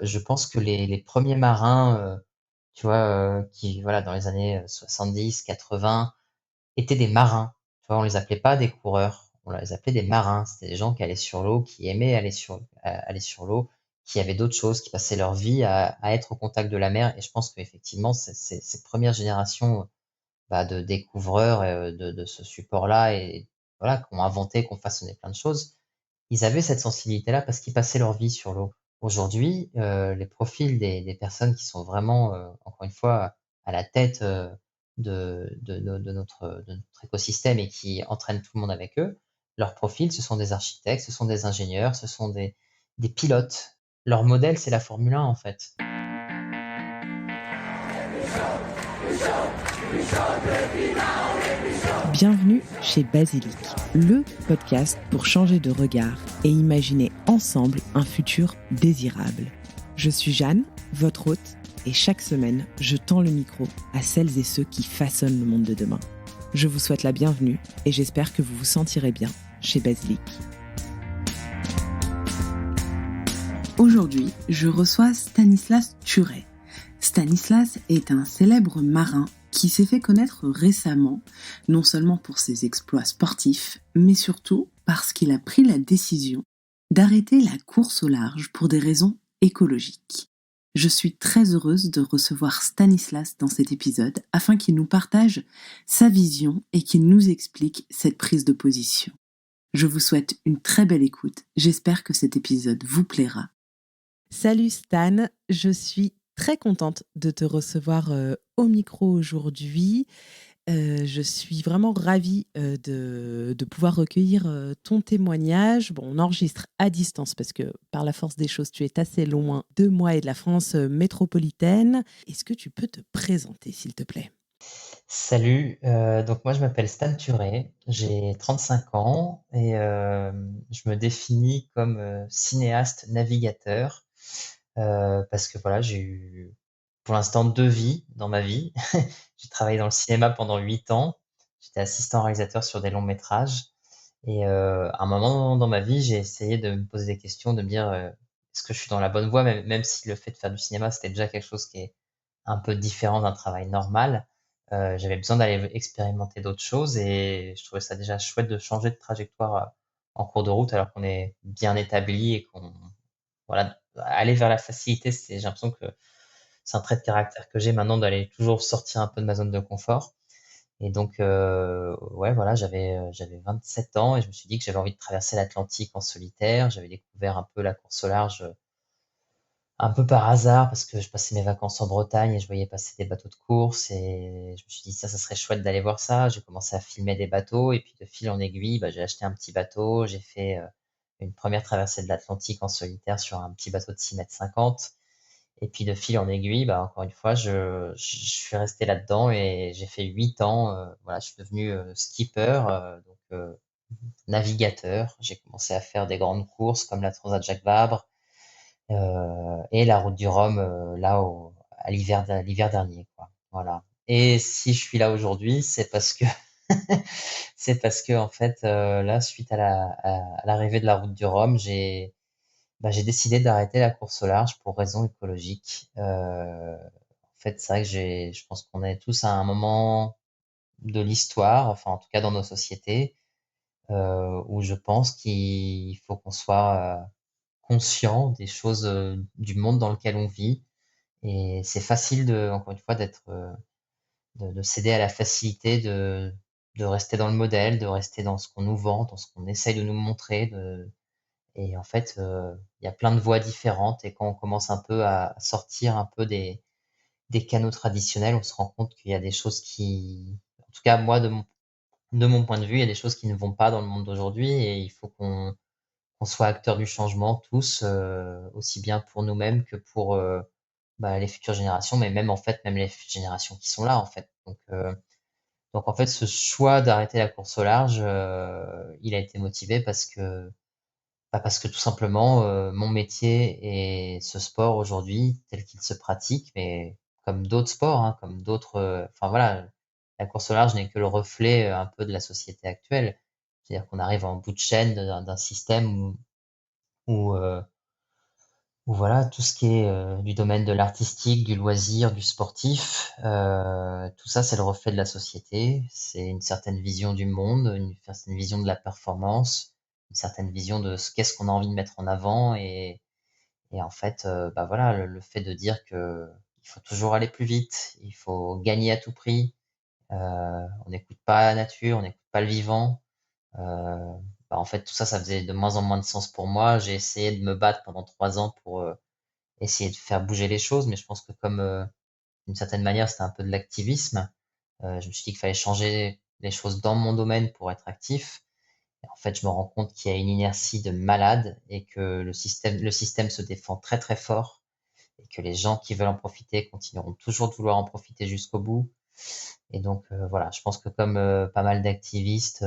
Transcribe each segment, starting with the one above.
Je pense que les premiers marins, tu vois, qui voilà, dans les années, 70-80 étaient des marins. Tu vois? On les appelait pas des coureurs, on les appelait des marins. C'était des gens qui allaient sur l'eau, qui aimaient aller sur l'eau, qui avaient d'autres choses, qui passaient leur vie à être au contact de la mer et je pense qu'effectivement ces premières générations, bah, de découvreurs, de ce support-là et voilà, qui ont inventé, qui ont façonné plein de choses, ils avaient cette sensibilité-là parce qu'ils passaient leur vie sur l'eau. Aujourd'hui, les profils des personnes qui sont vraiment, encore une fois, à la tête, de notre écosystème et qui entraînent tout le monde avec eux, leurs profils, ce sont des architectes, ce sont des ingénieurs, ce sont des pilotes. Leur modèle, c'est la Formule 1, en fait. Bienvenue chez Basilic, le podcast pour changer de regard et imaginer ensemble un futur désirable. Je suis Jeanne, votre hôte, et chaque semaine, je tends le micro à celles et ceux qui façonnent le monde de demain. Je vous souhaite la bienvenue et j'espère que vous vous sentirez bien chez Basilic. Aujourd'hui, je reçois Stanislas Turet. Stanislas est un célèbre marin qui s'est fait connaître récemment, non seulement pour ses exploits sportifs, mais surtout parce qu'il a pris la décision d'arrêter la course au large pour des raisons écologiques. Je suis très heureuse de recevoir Stanislas dans cet épisode afin qu'il nous partage sa vision et qu'il nous explique cette prise de position. Je vous souhaite une très belle écoute, j'espère que cet épisode vous plaira. Salut Stan, je suis très contente de te recevoir au micro aujourd'hui. Je suis vraiment ravie de pouvoir recueillir ton témoignage. Bon, on enregistre à distance parce que par la force des choses, tu es assez loin de moi et de la France métropolitaine. Est-ce que tu peux te présenter, s'il te plaît ? Salut, donc moi je m'appelle Stan Turet, j'ai 35 ans et je me définis comme, cinéaste navigateur, parce que voilà, j'ai eu pour l'instant 2 vies dans ma vie. J'ai travaillé dans le cinéma pendant 8 ans, j'étais assistant réalisateur sur des longs métrages et à un moment dans ma vie, j'ai essayé de me poser des questions, de me dire, «Est-ce que je suis dans la bonne voie?» même si le fait de faire du cinéma, c'était déjà quelque chose qui est un peu différent d'un travail normal. J'avais besoin d'aller expérimenter d'autres choses et je trouvais ça déjà chouette de changer de trajectoire, en cours de route alors qu'on est bien établi et qu'on voilà, aller vers la facilité, j'ai l'impression que c'est un trait de caractère que j'ai maintenant d'aller toujours sortir un peu de ma zone de confort et donc ouais, voilà, j'avais 27 ans et je me suis dit que j'avais envie de traverser l'Atlantique en solitaire. J'avais découvert un peu la course au large, un peu par hasard parce que je passais mes vacances en Bretagne et je voyais passer des bateaux de course et je me suis dit: Ça serait chouette d'aller voir ça». J'ai commencé à filmer des bateaux et puis de fil en aiguille, bah, j'ai acheté un petit bateau. J'ai fait, une première traversée de l'Atlantique en solitaire sur un petit bateau de 6,50 m et puis de fil en aiguille, bah, encore une fois, je suis resté là-dedans et j'ai fait 8 ans, voilà, je suis devenu, skipper, donc navigateur. J'ai commencé à faire des grandes courses comme la Transat Jacques Vabre, et la route du Rhum, là au à l'hiver dernier, quoi. Voilà. Et si je suis là aujourd'hui, c'est parce que c'est parce qu'en fait, là, suite à l'arrivée de la route du Rhum, j'ai décidé d'arrêter la course au large pour raisons écologiques. En fait, c'est vrai que je pense qu'on est tous à un moment de l'histoire, enfin, en tout cas dans nos sociétés, où je pense qu'il faut qu'on soit, conscient des choses, du monde dans lequel on vit et c'est facile encore une fois de céder à la facilité de rester dans le modèle, de rester dans ce qu'on nous vend, dans ce qu'on essaye de nous montrer, et en fait, il y a plein de voies différentes et quand on commence un peu à sortir un peu des canaux traditionnels, on se rend compte qu'il y a des choses qui en tout cas moi de mon point de vue, il y a des choses qui ne vont pas dans le monde d'aujourd'hui et il faut qu'on soit acteurs du changement tous, aussi bien pour nous-mêmes que pour, bah, les futures générations, mais même en fait, même les générations qui sont là, en fait. Donc en fait, ce choix d'arrêter la course au large, il a été motivé parce que tout simplement, mon métier et ce sport aujourd'hui tel qu'il se pratique, mais comme d'autres sports, hein, comme d'autres, enfin voilà, la course au large n'est que le reflet, un peu de la société actuelle. C'est-à-dire qu'on arrive en bout de chaîne d'un système où, Ou voilà, tout ce qui est du domaine de l'artistique, du loisir, du sportif, tout ça, c'est le reflet de la société. C'est une certaine vision du monde, une certaine vision de la performance, une certaine vision de qu'est-ce qu'on a envie de mettre en avant. Et en fait, bah voilà, le fait de dire que il faut toujours aller plus vite, il faut gagner à tout prix, on n'écoute pas la nature, on n'écoute pas le vivant. Euh, Bah en fait, tout ça, ça faisait de moins en moins de sens pour moi. J'ai essayé de me battre pendant 3 ans pour essayer de faire bouger les choses, mais je pense que comme d'une certaine manière, c'était un peu de l'activisme, je me suis dit qu'il fallait changer les choses dans mon domaine pour être actif. Et en fait, je me rends compte qu'il y a une inertie de malade et que le système se défend très très fort et que les gens qui veulent en profiter continueront toujours de vouloir en profiter jusqu'au bout. Et donc voilà, je pense que comme pas mal d'activistes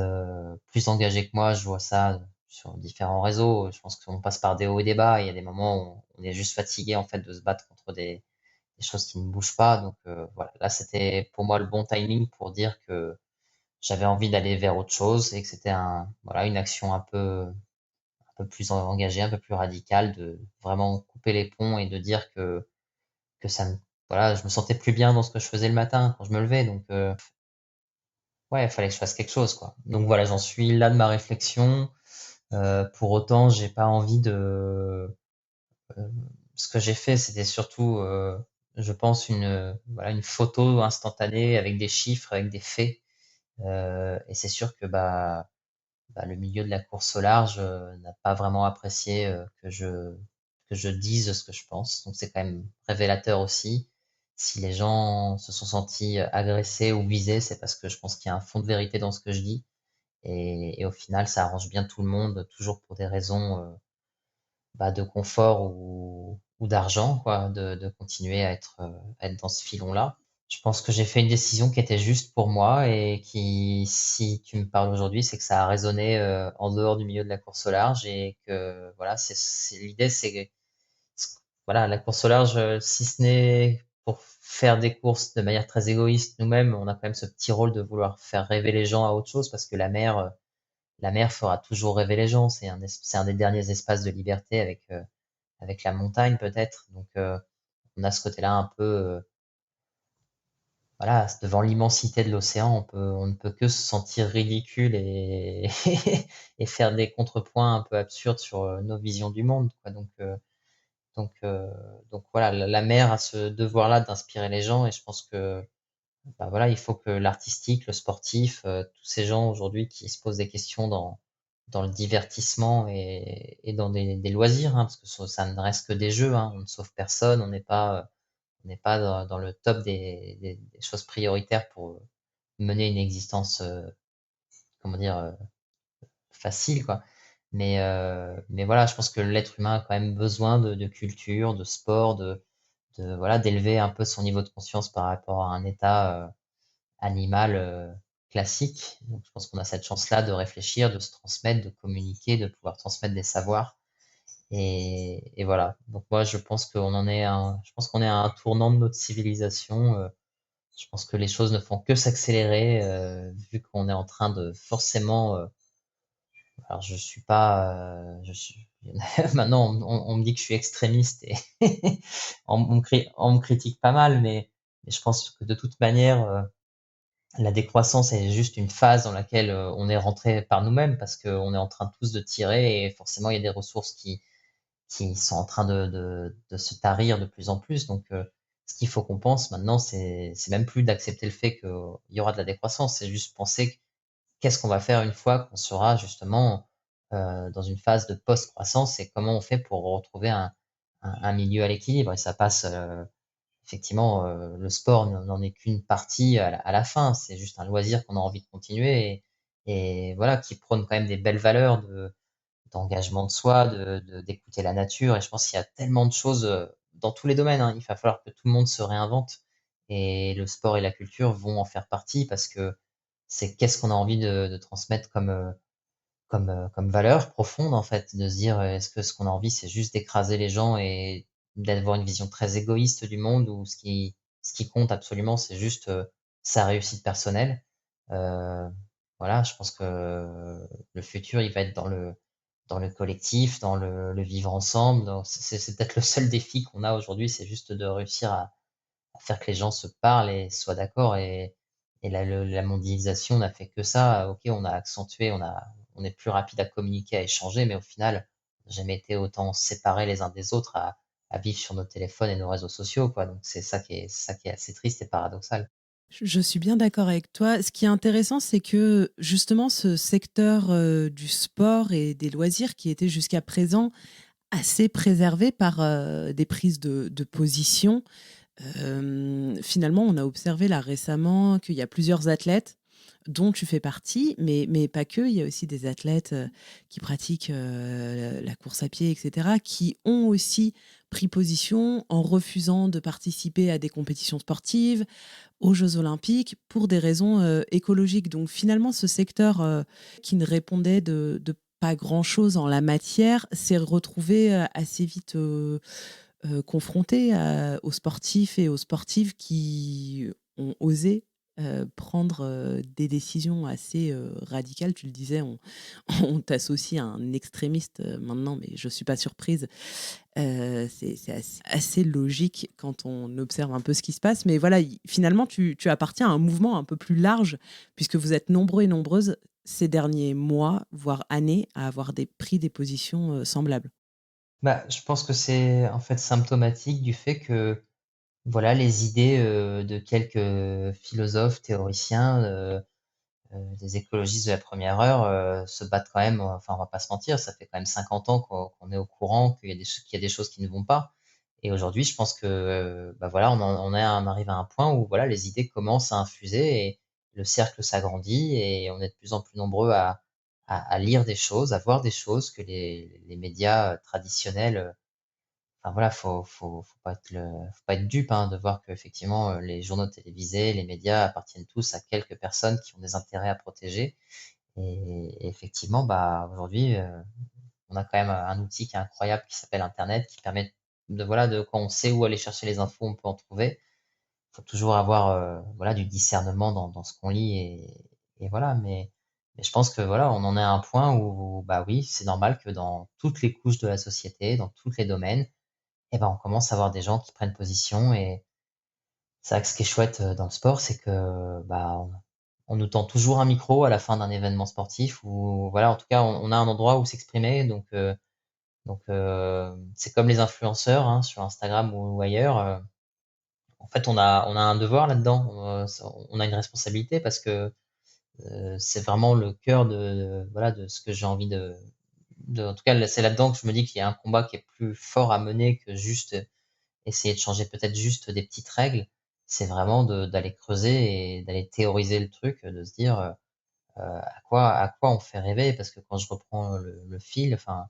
plus engagés que moi, je vois ça sur différents réseaux. Je pense qu'on passe par des hauts et des bas. Et il y a des moments où on est juste fatigué en fait de se battre contre des choses qui ne bougent pas. Donc voilà, là c'était pour moi le bon timing pour dire que j'avais envie d'aller vers autre chose et que c'était voilà, une action un peu plus engagée, un peu plus radicale, de vraiment couper les ponts et de dire que voilà, je me sentais plus bien dans ce que je faisais le matin quand je me levais. Donc ouais, il fallait que je fasse quelque chose, quoi. Donc voilà, j'en suis là de ma réflexion. Pour autant, j'ai pas envie de. euh, Ce que j'ai fait, c'était surtout, je pense, voilà, une photo instantanée avec des chiffres, avec des faits. Et c'est sûr que bah, le milieu de la course au large n'a pas vraiment apprécié que je dise ce que je pense. Donc c'est quand même révélateur aussi. Si les gens se sont sentis agressés ou visés, c'est parce que je pense qu'il y a un fond de vérité dans ce que je dis. Et au final, ça arrange bien tout le monde, toujours pour des raisons bah, de confort ou d'argent, quoi, de continuer à être dans ce filon-là. Je pense que j'ai fait une décision qui était juste pour moi et qui, si tu me parles aujourd'hui, c'est que ça a résonné en dehors du milieu de la course au large et que voilà, l'idée, voilà, la course au large, si ce n'est pour faire des courses de manière très égoïste nous-mêmes, on a quand même ce petit rôle de vouloir faire rêver les gens à autre chose parce que la mer fera toujours rêver les gens. C'est un des derniers espaces de liberté avec la montagne peut-être. Donc on a ce côté-là un peu, voilà, devant l'immensité de l'océan, on ne peut que se sentir ridicule et faire des contrepoints un peu absurdes sur nos visions du monde, quoi. Donc, euh, donc voilà, la mer a ce devoir-là d'inspirer les gens et je pense que bah voilà, il faut que l'artistique, le sportif, tous ces gens aujourd'hui qui se posent des questions dans le divertissement et dans des loisirs, hein, parce que ça ne reste que des jeux, hein, on ne sauve personne, on n'est pas dans le top des choses prioritaires pour mener une existence, comment dire, facile, quoi. Mais voilà, je pense que l'être humain a quand même besoin de culture, de sport, voilà, d'élever un peu son niveau de conscience par rapport à un état animal classique. Donc, je pense qu'on a cette chance-là de réfléchir, de se transmettre, de communiquer, de pouvoir transmettre des savoirs. Et voilà. Donc moi, je pense qu'on est à un tournant de notre civilisation. Je pense que les choses ne font que s'accélérer vu qu'on est en train de forcément. Alors je suis pas, je suis. Maintenant, on me dit que je suis extrémiste et on me critique pas mal, mais je pense que de toute manière. La décroissance est juste une phase dans laquelle on est rentré par nous-mêmes parce qu'on est en train tous de tirer et forcément il y a des ressources qui sont en train de se tarir de plus en plus. Donc ce qu'il faut qu'on pense maintenant, c'est même plus d'accepter le fait qu'il y aura de la décroissance, c'est juste penser qu'est-ce qu'on va faire une fois qu'on sera justement dans une phase de post-croissance et comment on fait pour retrouver un milieu à l'équilibre. Et ça passe effectivement, le sport n'en est qu'une partie à la fin. C'est juste un loisir qu'on a envie de continuer et voilà, qui prône quand même des belles valeurs d'engagement de soi, d'écouter la nature. Et je pense qu'il y a tellement de choses dans tous les domaines, hein. Il va falloir que tout le monde se réinvente et le sport et la culture vont en faire partie parce que c'est qu'est-ce qu'on a envie de transmettre comme valeur profonde en fait, de se dire est-ce que ce qu'on a envie c'est juste d'écraser les gens et d'avoir une vision très égoïste du monde où ce qui compte absolument c'est juste sa réussite personnelle. Euh, voilà, je pense que le futur il va être dans le collectif, dans le vivre ensemble. Donc c'est peut-être le seul défi qu'on a aujourd'hui, c'est juste de réussir à faire que les gens se parlent et soient d'accord. Et la mondialisation n'a fait que ça. Ok, on a accentué, on est plus rapide à communiquer, à échanger, mais au final, on n'a jamais été autant séparés les uns des autres à vivre sur nos téléphones et nos réseaux sociaux, quoi. Donc c'est ça qui est assez triste et paradoxal. Je suis bien d'accord avec toi. Ce qui est intéressant, c'est que justement ce secteur du sport et des loisirs qui était jusqu'à présent assez préservé par des prises de position. Finalement, on a observé là récemment qu'il y a plusieurs athlètes dont tu fais partie, mais pas que. Il y a aussi des athlètes qui pratiquent la course à pied, etc., qui ont aussi pris position en refusant de participer à des compétitions sportives, aux Jeux olympiques, pour des raisons écologiques. Donc finalement, ce secteur qui ne répondait de pas grand-chose en la matière s'est retrouvé assez vite confronté aux sportifs et aux sportives qui ont osé prendre des décisions assez radicales. Tu le disais, on t'associe à un extrémiste maintenant, mais je ne suis pas surprise. C'est assez logique quand on observe un peu ce qui se passe. Mais voilà, finalement, tu appartiens à un mouvement un peu plus large, puisque vous êtes nombreux et nombreuses ces derniers mois, voire années, à avoir pris des positions semblables. Bah, je pense que c'est en fait symptomatique du fait que voilà les idées de quelques philosophes, théoriciens, des écologistes de la première heure se battent quand même. Enfin, on va pas se mentir, ça fait quand même 50 ans qu'on est au courant qu'il y a des choses qui ne vont pas. Et aujourd'hui, je pense que bah voilà, on arrive à un point où voilà, les idées commencent à infuser et le cercle s'agrandit et on est de plus en plus nombreux à lire des choses, à voir des choses que les médias traditionnels. Enfin voilà, faut pas être dupe, hein, de voir qu'effectivement, les journaux télévisés, les médias appartiennent tous à quelques personnes qui ont des intérêts à protéger. Et effectivement, bah, aujourd'hui, on a quand même un outil qui est incroyable qui s'appelle internet, qui permet de voilà, de quand on sait où aller chercher les infos, on peut en trouver. Il faut toujours avoir, voilà, du discernement dans ce qu'on lit et voilà, mais je pense que voilà, on en est à un point où, bah, oui, c'est normal que dans toutes les couches de la société, dans tous les domaines, et ben, on commence à avoir des gens qui prennent position et c'est vrai que ce qui est chouette, dans le sport, c'est que, bah, on nous tend toujours un micro à la fin d'un événement sportif ou voilà, en tout cas, on a un endroit où s'exprimer c'est comme les influenceurs, hein, sur Instagram ou ailleurs, en fait, on a un devoir là-dedans, on a une responsabilité parce que, c'est vraiment le cœur de voilà, de ce que j'ai envie de en tout cas, là, c'est là-dedans que je me dis qu'il y a un combat qui est plus fort à mener que juste essayer de changer peut-être juste des petites règles, c'est vraiment d'aller creuser et d'aller théoriser le truc, de se dire, à quoi on fait rêver? Parce que quand je reprends le fil, enfin,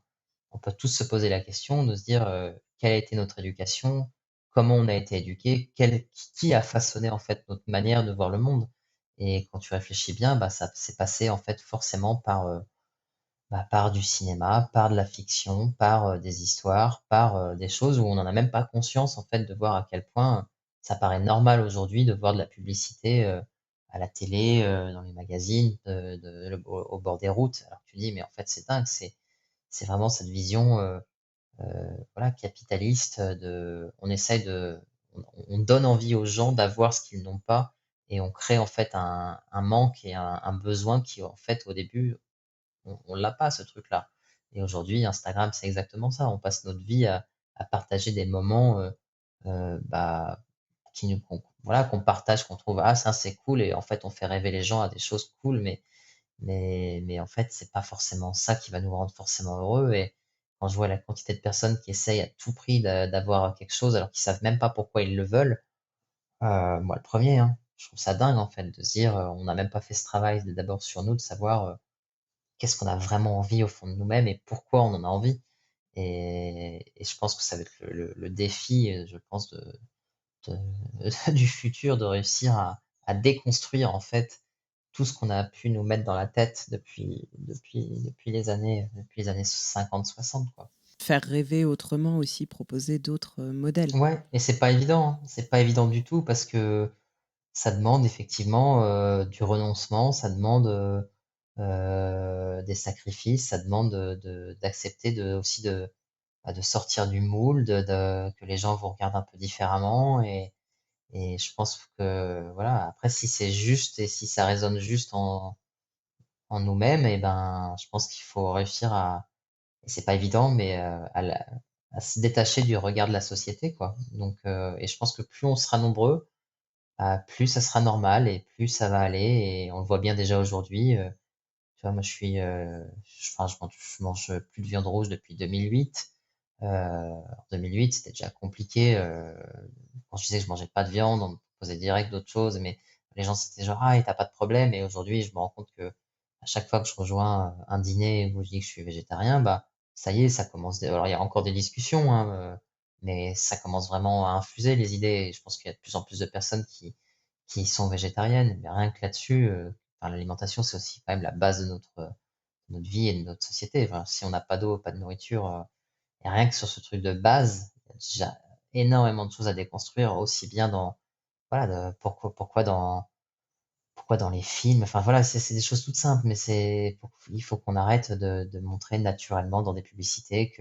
on peut tous se poser la question de se dire, quelle a été notre éducation? Comment on a été éduqués? Qui a façonné en fait notre manière de voir le monde? Et quand tu réfléchis bien, bah, ça s'est passé en fait forcément par du cinéma, par de la fiction, par, des histoires, par, des choses où on n'en a même pas conscience, en fait, de voir à quel point ça paraît normal aujourd'hui de voir de la publicité, à la télé, dans les magazines, au bord des routes. Alors tu dis: «Mais en fait, c'est dingue», c'est vraiment cette vision, voilà, capitaliste, de on essaye de on donne envie aux gens d'avoir ce qu'ils n'ont pas et on crée, en fait, un manque et un besoin qui, en fait, au début, on l'a pas ce truc-là. Et aujourd'hui, Instagram, c'est exactement ça. On passe notre vie à partager des moments, bah, voilà, qu'on partage, qu'on trouve: «Ah ça, c'est cool» et en fait, on fait rêver les gens à des choses cool, mais en fait, c'est pas forcément ça qui va nous rendre forcément heureux et quand je vois la quantité de personnes qui essayent à tout prix d'avoir quelque chose alors qu'ils savent même pas pourquoi ils le veulent, moi le premier, hein. Je trouve ça dingue en fait de se dire, on n'a même pas fait ce travail d'abord sur nous, de savoir, qu'est-ce qu'on a vraiment envie au fond de nous-mêmes et pourquoi on en a envie? Et je pense que ça va être le défi, je pense de du futur, de réussir à déconstruire en fait tout ce qu'on a pu nous mettre dans la tête depuis les années 50-60 quoi. Faire rêver autrement aussi, proposer d'autres modèles. Ouais et c'est pas évident, hein. C'est pas évident du tout parce que ça demande effectivement, du renoncement, ça demande, des sacrifices, ça demande d'accepter aussi de sortir du moule, que les gens vous regardent un peu différemment et je pense que voilà, après si c'est juste et si ça résonne juste en nous-mêmes, et ben, je pense qu'il faut réussir et c'est pas évident, mais à se détacher du regard de la société, quoi. Donc, et je pense que plus on sera nombreux, plus ça sera normal et plus ça va aller. Et on le voit bien déjà aujourd'hui. Tu vois, moi, enfin, je mange plus de viande rouge depuis 2008. En 2008, c'était déjà compliqué. Quand je disais que je mangeais pas de viande, on me proposait direct d'autres choses, mais les gens c'était genre ah et t'as pas de problème. Et aujourd'hui, je me rends compte que à chaque fois que je rejoins un dîner où je dis que je suis végétarien, bah ça y est, ça commence. Alors il y a encore des discussions, hein, mais ça commence vraiment à infuser les idées. Et je pense qu'il y a de plus en plus de personnes qui sont végétariennes. Mais rien que là-dessus, enfin, l'alimentation c'est aussi quand même la base de notre vie et de notre société. Enfin, si on n'a pas d'eau, pas de nourriture. Et rien que sur ce truc de base, il y a déjà énormément de choses à déconstruire, aussi bien voilà, pourquoi dans les films, enfin voilà, c'est des choses toutes simples, mais il faut qu'on arrête de montrer naturellement dans des publicités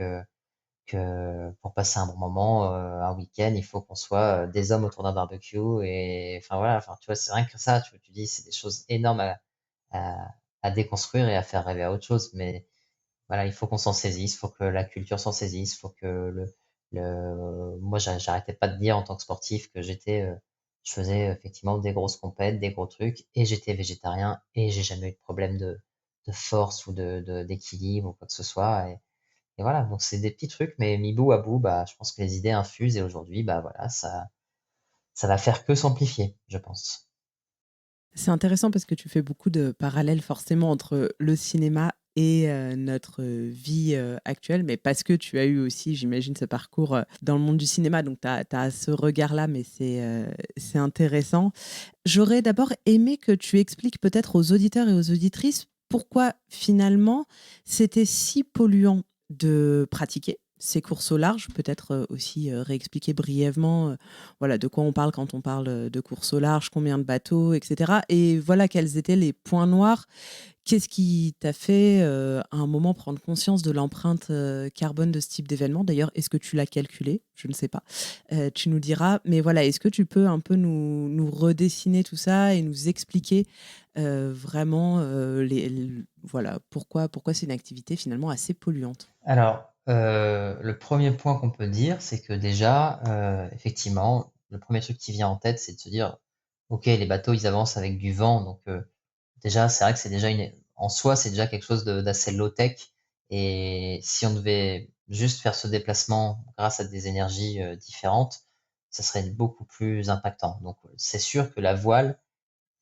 que pour passer un bon moment, un week-end, il faut qu'on soit des hommes autour d'un barbecue et enfin voilà, enfin tu vois, c'est rien que ça, tu dis, c'est des choses énormes à, à déconstruire et à faire rêver à autre chose, mais voilà, il faut qu'on s'en saisisse, il faut que la culture s'en saisisse, il faut que moi, j'arrêtais pas de dire en tant que sportif que je faisais effectivement des grosses compètes, des gros trucs, et j'étais végétarien, et j'ai jamais eu de problème de force ou d'équilibre ou quoi que ce soit. Et voilà, donc c'est des petits trucs, mais mis bout à bout, bah, je pense que les idées infusent, et aujourd'hui, bah voilà, ça va faire que s'amplifier, je pense. C'est intéressant parce que tu fais beaucoup de parallèles forcément entre le cinéma et notre vie actuelle, mais parce que tu as eu aussi, j'imagine, ce parcours dans le monde du cinéma, donc tu as ce regard-là, mais c'est intéressant. J'aurais d'abord aimé que tu expliques peut-être aux auditeurs et aux auditrices pourquoi finalement c'était si polluant de pratiquer ces courses au large, peut-être aussi réexpliquer brièvement voilà, de quoi on parle quand on parle de courses au large, combien de bateaux, etc. Et voilà quels étaient les points noirs. Qu'est-ce qui t'a fait à un moment prendre conscience de l'empreinte carbone de ce type d'événement? D'ailleurs, est-ce que tu l'as calculé? Je ne sais pas. Tu nous diras. Mais voilà, est-ce que tu peux un peu nous redessiner tout ça et nous expliquer vraiment voilà, pourquoi c'est une activité finalement assez polluante? Alors, le premier point qu'on peut dire, c'est que déjà, effectivement, le premier truc qui vient en tête, c'est de se dire: «OK, les bateaux, ils avancent avec du vent», donc déjà, c'est vrai que c'est déjà une en soi, c'est déjà quelque chose d'assez low tech, et si on devait juste faire ce déplacement grâce à des énergies, différentes, ça serait beaucoup plus impactant. Donc, c'est sûr que la voile,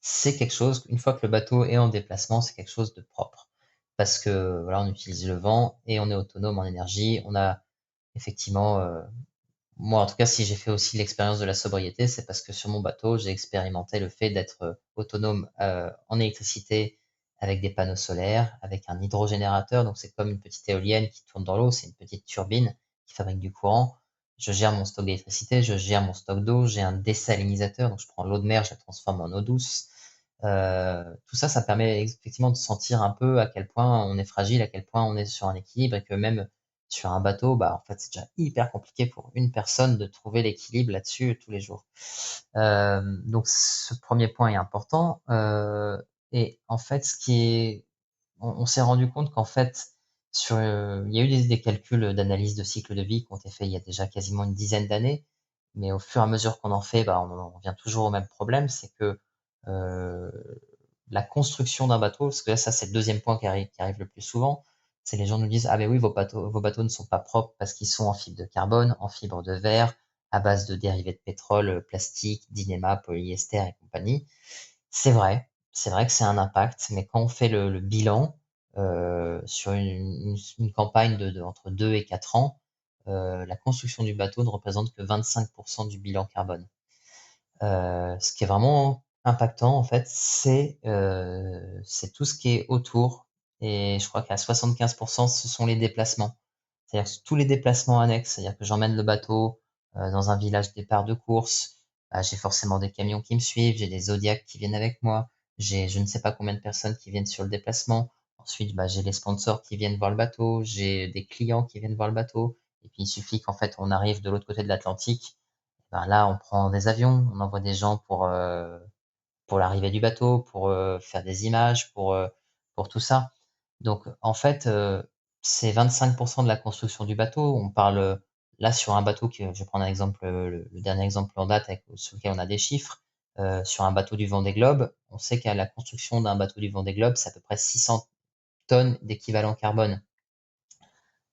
c'est quelque chose, une fois que le bateau est en déplacement, c'est quelque chose de propre. Parce que voilà, on utilise le vent et on est autonome en énergie. On a effectivement, moi en tout cas, si j'ai fait aussi l'expérience de la sobriété, c'est parce que sur mon bateau, j'ai expérimenté le fait d'être autonome en électricité avec des panneaux solaires, avec un hydrogénérateur. Donc c'est comme une petite éolienne qui tourne dans l'eau, c'est une petite turbine qui fabrique du courant. Je gère mon stock d'électricité, je gère mon stock d'eau, j'ai un désalinisateur, donc je prends l'eau de mer, je la transforme en eau douce. Tout ça, ça permet effectivement de sentir un peu à quel point on est fragile, à quel point on est sur un équilibre, et que même sur un bateau, bah, en fait, c'est déjà hyper compliqué pour une personne de trouver l'équilibre là-dessus tous les jours. Donc ce premier point est important. Et en fait, on s'est rendu compte qu'en fait, il y a eu des calculs d'analyse de cycle de vie qui ont été faits il y a déjà quasiment une dizaine d'années, mais au fur et à mesure qu'on en fait, bah, on revient toujours au même problème, c'est que euh, la construction d'un bateau, parce que là, ça, c'est le deuxième point qui arrive le plus souvent, c'est les gens nous disent, ah ben oui, vos bateaux ne sont pas propres parce qu'ils sont en fibre de carbone, en fibre de verre, à base de dérivés de pétrole, plastique, d'inéma, polyester et compagnie. C'est vrai que c'est un impact, mais quand on fait le bilan sur une campagne entre 2 et 4 ans, la construction du bateau ne représente que 25% du bilan carbone. Ce qui est vraiment impactant, en fait, c'est tout ce qui est autour. Et je crois qu'à 75%, ce sont les déplacements. C'est-à-dire que tous les déplacements annexes, c'est-à-dire que j'emmène le bateau dans un village départ de course, bah, j'ai forcément des camions qui me suivent, j'ai des Zodiacs qui viennent avec moi, j'ai je ne sais pas combien de personnes qui viennent sur le déplacement. Ensuite, bah, j'ai les sponsors qui viennent voir le bateau, j'ai des clients qui viennent voir le bateau. Et puis il suffit qu'en fait on arrive de l'autre côté de l'Atlantique, ben là on prend des avions, on envoie des gens pour l'arrivée du bateau, pour faire des images, pour tout ça. Donc en fait, c'est 25% de la construction du bateau. On parle là sur un bateau je vais prendre un exemple, le dernier exemple en date sur lequel on a des chiffres. Sur un bateau du Vendée Globe, on sait qu'à la construction d'un bateau du Vendée Globe, c'est à peu près 600 tonnes d'équivalent carbone.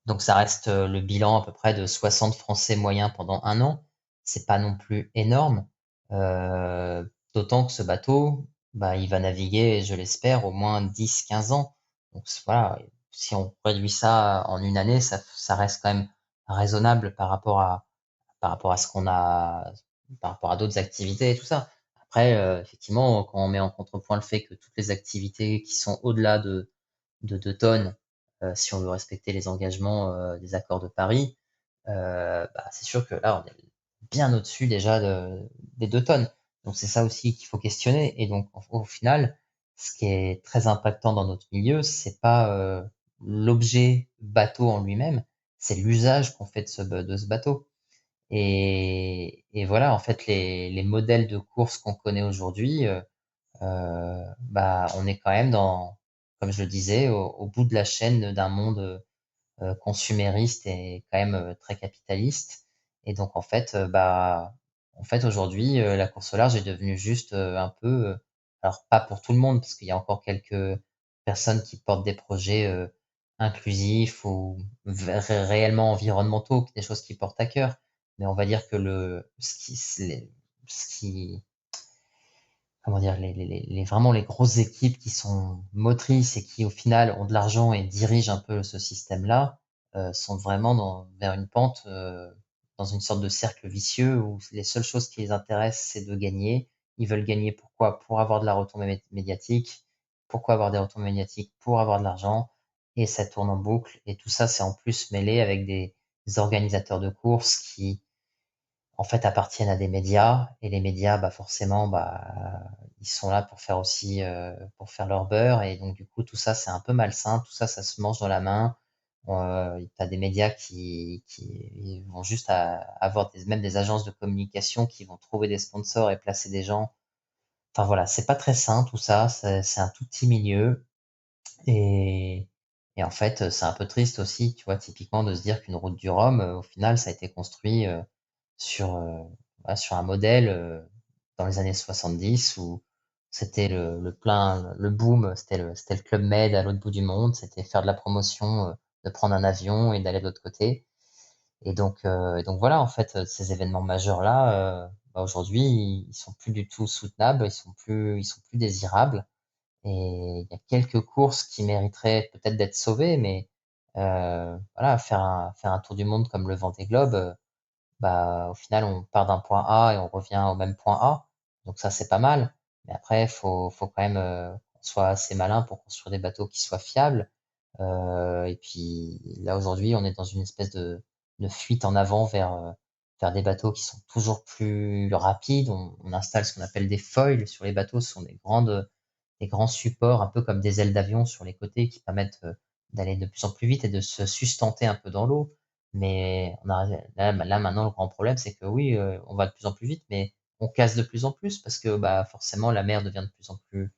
Donc ça reste le bilan à peu près de 60 Français moyens pendant un an. C'est pas non plus énorme, d'autant que ce bateau, bah, il va naviguer, je l'espère, au moins 10-15 ans. Donc voilà, si on réduit ça en une année, ça reste quand même raisonnable par rapport à ce qu'on a, par rapport à d'autres activités et tout ça. Après, effectivement, quand on met en contrepoint le fait que toutes les activités qui sont au-delà de 2 tonnes, si on veut respecter les engagements des accords de Paris, bah, c'est sûr que là, on est bien au-dessus déjà des 2 tonnes. Donc c'est ça aussi qu'il faut questionner. Et donc au final, ce qui est très impactant dans notre milieu, c'est pas l'objet bateau en lui-même, c'est l'usage qu'on fait de ce bateau. Et voilà, en fait, les modèles de course qu'on connaît aujourd'hui, bah, on est quand même comme je le disais, au bout de la chaîne d'un monde consumériste et quand même très capitaliste. Et donc bah, en fait aujourd'hui, la course au large est devenue juste un peu, alors pas pour tout le monde, parce qu'il y a encore quelques personnes qui portent des projets inclusifs ou réellement environnementaux, des choses qui portent à cœur. Mais on va dire que ce qui comment dire, vraiment les grosses équipes qui sont motrices et qui au final ont de l'argent et dirigent un peu ce système-là, sont vraiment vers une pente, dans une sorte de cercle vicieux où les seules choses qui les intéressent, c'est de gagner. Ils veulent gagner pourquoi? Pour avoir de la retombée médiatique. Pourquoi avoir des retombées médiatiques? Pour avoir de l'argent. Et ça tourne en boucle. Et tout ça, c'est en plus mêlé avec des organisateurs de courses qui en fait, appartiennent à des médias et les médias, bah, forcément, bah, ils sont là pour faire aussi, pour faire leur beurre et donc du coup, tout ça, c'est un peu malsain, tout ça, ça se mange dans la main. Tu des médias qui vont juste avoir même des agences de communication qui vont trouver des sponsors et placer des gens. Enfin voilà, c'est pas très sain tout ça, c'est un tout petit milieu et en fait, c'est un peu triste aussi, tu vois, typiquement de se dire qu'une route du Rhum, au final, ça a été construit, sur, voilà, sur un modèle, dans les années 70 où c'était le boom, c'était le Club Med à l'autre bout du monde, c'était faire de la promotion, de prendre un avion et d'aller de l'autre côté. Et donc voilà, en fait, ces événements majeurs-là, bah, aujourd'hui, ils sont plus du tout soutenables, ils sont plus désirables. Et il y a quelques courses qui mériteraient peut-être d'être sauvées, mais voilà, faire un tour du monde comme le Vendée Globe, bah, au final, on part d'un point A et on revient au même point A. Donc ça, c'est pas mal. Mais après, faut quand même qu'on soit assez malin pour construire des bateaux qui soient fiables. Et puis là, aujourd'hui, on est dans une espèce de fuite en avant vers des bateaux qui sont toujours plus rapides. On installe ce qu'on appelle des foils sur les bateaux. Ce sont des grands supports, un peu comme des ailes d'avion sur les côtés qui permettent d'aller de plus en plus vite et de se sustenter un peu dans l'eau. Mais là maintenant, le grand problème, c'est que oui, on va de plus en plus vite, mais on casse de plus en plus parce que bah, forcément, la mer devient de plus en plus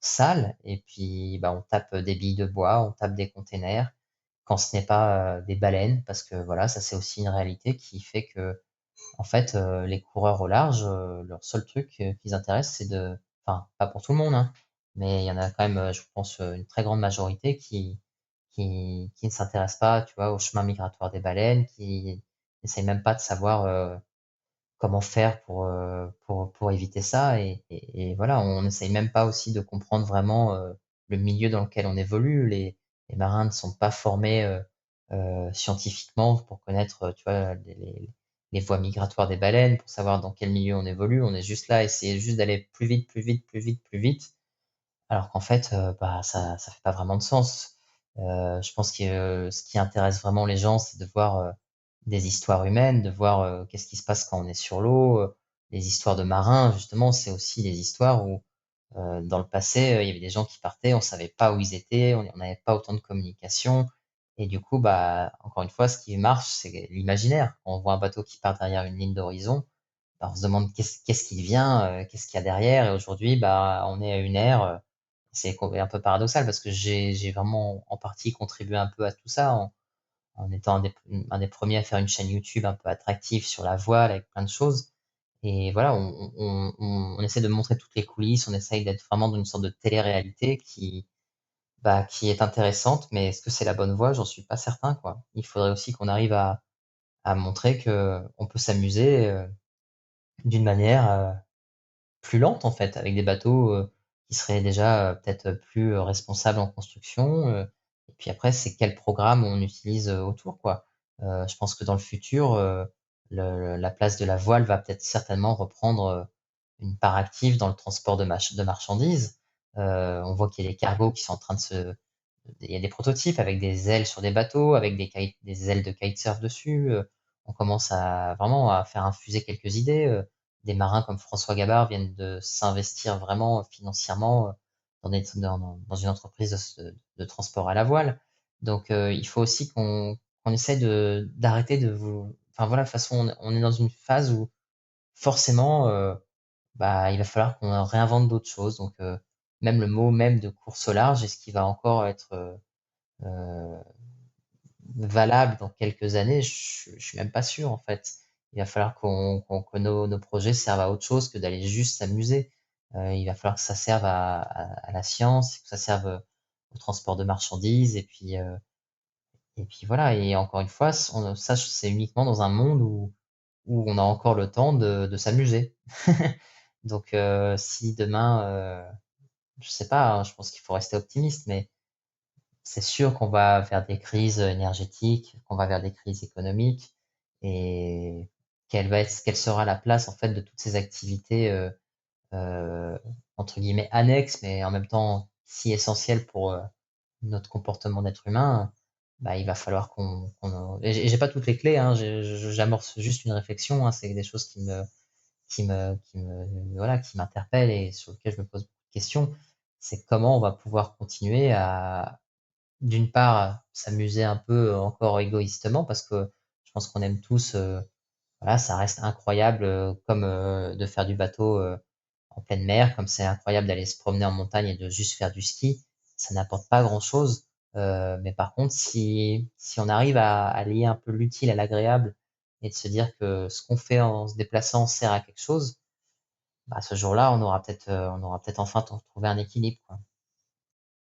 sale. Et puis, bah, on tape des billes de bois, on tape des containers, quand ce n'est pas des baleines, parce que voilà, ça c'est aussi une réalité qui fait que en fait, les coureurs au large, leur seul truc, qui les intéresse, c'est enfin, pas pour tout le monde, hein, mais il y en a quand même, je pense, une très grande majorité qui ne s'intéressent pas, tu vois, au chemin migratoire des baleines, qui n'essayent même pas de savoir, comment faire pour éviter ça et voilà, on n'essaye même pas aussi de comprendre vraiment, le milieu dans lequel on évolue. Les marins ne sont pas formés, scientifiquement pour connaître, tu vois, les voies migratoires des baleines, pour savoir dans quel milieu on évolue. On est juste là à essayer juste d'aller plus vite, plus vite, plus vite, plus vite, alors qu'en fait, bah, ça fait pas vraiment de sens. Je pense que ce qui intéresse vraiment les gens, c'est de voir, des histoires humaines, de voir, qu'est-ce qui se passe quand on est sur l'eau, les histoires de marins justement, c'est aussi des histoires où, Dans le passé, il y avait des gens qui partaient, on savait pas où ils étaient, on n'avait pas autant de communication. Et du coup, bah, encore une fois, ce qui marche, c'est l'imaginaire. Quand on voit un bateau qui part derrière une ligne d'horizon, bah, on se demande qu'est-ce qui vient, qu'est-ce qu'il y a derrière. Et aujourd'hui, bah, on est à une ère. C'est un peu paradoxal parce que j'ai vraiment en partie contribué un peu à tout ça en étant un des premiers à faire une chaîne YouTube un peu attractive sur la voile avec plein de choses. Et voilà, on essaie de montrer toutes les coulisses, on essaye d'être vraiment dans une sorte de télé-réalité qui est intéressante, mais est-ce que c'est la bonne voie? J'en suis pas certain, quoi. Il faudrait aussi qu'on arrive à montrer que on peut s'amuser d'une manière plus lente, en fait, avec des bateaux qui seraient déjà peut-être plus responsables en construction. Et puis après, c'est quel programme on utilise autour, quoi. Je pense que dans le futur, la place de la voile va peut-être certainement reprendre une part active dans le transport de marchandises. On voit qu'il y a des cargos qui sont en train de se il y a des prototypes avec des ailes sur des bateaux, avec des ailes de kitesurf dessus. On commence à vraiment à faire infuser quelques idées. Des marins comme François Gabard viennent de s'investir vraiment financièrement dans une entreprise de transport à la voile. Donc, il faut aussi qu'on essaie d'arrêter de vous. Enfin voilà, de toute façon, on est dans une phase où forcément, bah, il va falloir qu'on réinvente d'autres choses. Donc, même le mot même de course au large, est-ce qu'il va encore être euh, valable dans quelques années? Je suis même pas sûr en fait. Il va falloir que nos projets servent à autre chose que d'aller juste s'amuser. Il va falloir que ça serve à la science, que ça serve au transport de marchandises, et puis voilà. Et encore une fois, ça, c'est uniquement dans un monde où on a encore le temps de s'amuser. Donc, si demain, je sais pas, hein, je pense qu'il faut rester optimiste, mais c'est sûr qu'on va vers des crises énergétiques, qu'on va vers des crises économiques, et quelle sera la place en fait de toutes ces activités euh, entre guillemets annexes, mais en même temps si essentielles pour notre comportement d'être humain. Bah, il va falloir et j'ai pas toutes les clés, hein, j'amorce juste une réflexion, hein, c'est des choses voilà, qui m'interpellent et sur lesquelles je me pose beaucoup de questions. C'est comment on va pouvoir continuer à, d'une part, s'amuser un peu encore égoïstement parce que je pense qu'on aime tous, voilà, ça reste incroyable comme de faire du bateau en pleine mer, comme c'est incroyable d'aller se promener en montagne et de juste faire du ski. Ça n'apporte pas grand-chose. Mais par contre, si on arrive à lier un peu l'utile à l'agréable et de se dire que ce qu'on fait en se déplaçant sert à quelque chose, bah, ce jour-là, on aura peut-être enfin trouvé un équilibre, quoi.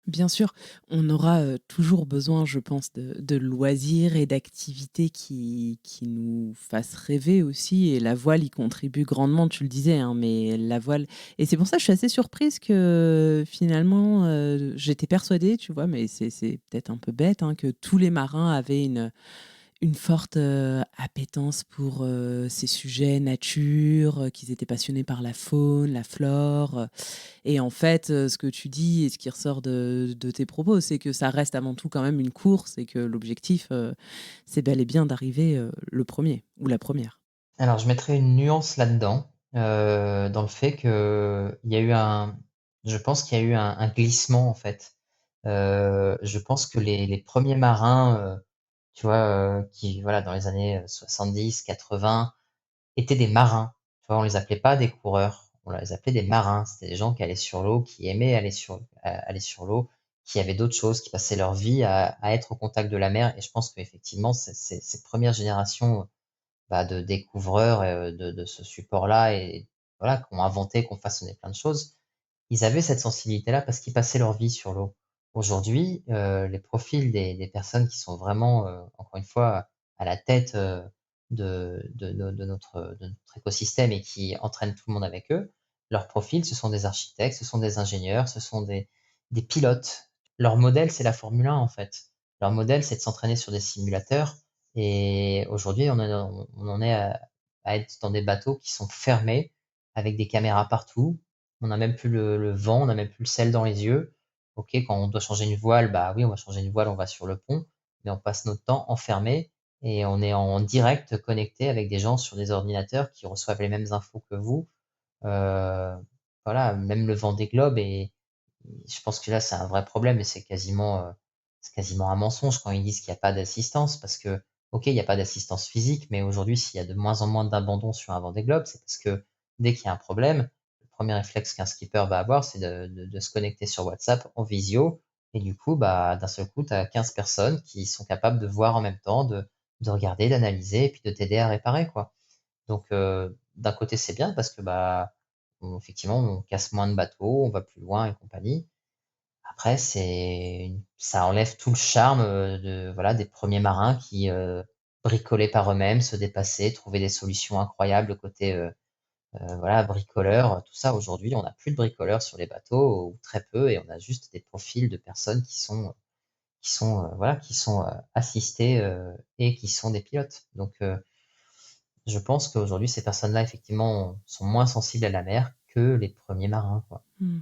Bien sûr, on aura, toujours besoin, je pense, de loisirs et d'activités qui nous fassent rêver aussi et la voile y contribue grandement, tu le disais, hein, mais la voile et c'est pour ça que je suis assez surprise que finalement, j'étais persuadée, tu vois, mais c'est peut-être un peu bête, hein, que tous les marins avaient une forte, appétence pour, ces sujets nature, qu'ils étaient passionnés par la faune, la flore, et en fait, ce que tu dis et ce qui ressort de tes propos, c'est que ça reste avant tout quand même une course et que l'objectif, c'est bel et bien d'arriver, le premier ou la première. Alors, je mettrais une nuance là-dedans, dans le fait que il y a eu je pense qu'il y a eu un glissement en fait. Je pense que les premiers marins, tu vois, qui, voilà, dans les années 70, 80, étaient des marins. Tu vois, on les appelait pas des coureurs, on les appelait des marins. C'était des gens qui allaient sur l'eau, qui aimaient aller sur l'eau, qui avaient d'autres choses, qui passaient leur vie à être au contact de la mer. Et je pense qu'effectivement, ces premières générations bah, de découvreurs de ce support-là et voilà, qui ont inventé, qui ont façonné plein de choses, ils avaient cette sensibilité-là parce qu'ils passaient leur vie sur l'eau. Aujourd'hui, les profils des personnes qui sont vraiment, encore une fois, à la tête de notre écosystème et qui entraînent tout le monde avec eux, leurs profils, ce sont des architectes, ce sont des ingénieurs, ce sont des pilotes. Leur modèle, c'est la Formule 1 en fait. Leur modèle, c'est de s'entraîner sur des simulateurs et aujourd'hui, on en est à être dans des bateaux qui sont fermés, avec des caméras partout. On n'a même plus le vent, on n'a même plus le sel dans les yeux. Ok, quand on doit changer une voile, bah oui, on va changer une voile, on va sur le pont, mais on passe notre temps enfermé et on est en direct connecté avec des gens sur des ordinateurs qui reçoivent les mêmes infos que vous. Euh, voilà, même le Vendée Globe et je pense que là, c'est un vrai problème et c'est quasiment un mensonge quand ils disent qu'il y a pas d'assistance parce que, OK, il y a pas d'assistance physique, mais aujourd'hui, s'il y a de moins en moins d'abandons sur un Vendée Globe, c'est parce que dès qu'il y a un problème, le premier réflexe qu'un skipper va avoir, c'est de se connecter sur WhatsApp en visio et du coup, bah, d'un seul coup, tu as 15 personnes qui sont capables de voir en même temps, de regarder, d'analyser et puis de t'aider à réparer, quoi. Donc, d'un côté, c'est bien parce que, bah, effectivement, on casse moins de bateaux, on va plus loin et compagnie. Après, ça enlève tout le charme, de voilà, des premiers marins qui, bricolaient par eux-mêmes, se dépassaient, trouvaient des solutions incroyables côté, voilà, bricoleurs, tout ça. Aujourd'hui, on n'a plus de bricoleurs sur les bateaux ou très peu et on a juste des profils de personnes voilà, qui sont, assistés, et qui sont des pilotes. Donc, je pense qu'aujourd'hui, ces personnes-là, effectivement, sont moins sensibles à la mer que les premiers marins, quoi. Mmh.